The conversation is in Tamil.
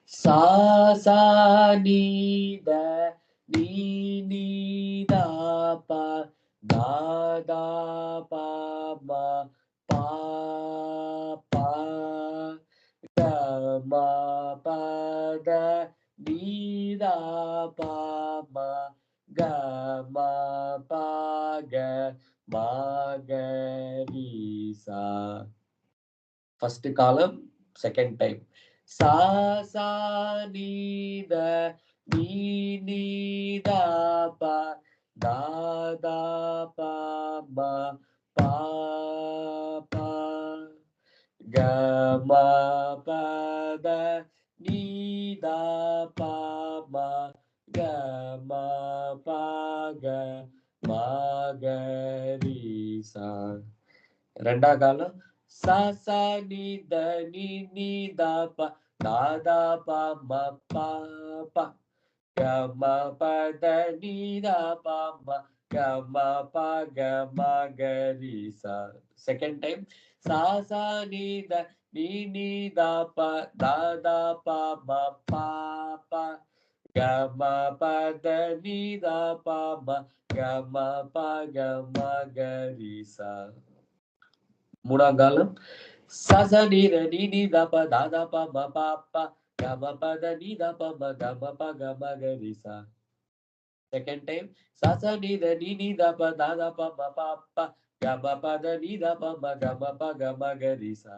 சா சா நீ த நீ நீ தா பா தா தா பா மா பா பா க மா பா த நீ தா பா மா க மா பா க மா க ரி சா. First column, second time. Sa sa ni da ni ni da pa da da pa ma pa pa ga ma pa da ni da pa ma ga ma pa ga ma ga ri sa. ரெண்டா காலம் சா சா நீ த நீ நீ தா பா தா தா பா ம பா பா க ம ப த நீ தா பா ம க ம பா க ம க ரி சா. செகண்ட் டைம் சா சா நீ த நீ நீ தா பா தா தா பா ம பா பா க ம ப த நீ தா பா ம க ம ப க ம க ரி சா. மூணாம் காலம் ச ச நீ ர நீ நீ த ப த த ப ம ப ப க ம ப த நீ த ப ம க ம ப க ம க ரி சா. செகண்ட் டைம் ச ச நீ ர நீ நீ த ப த த ப ம ப ப க ம ப த நீ த ப ம க ம ப க ம க ரி சா.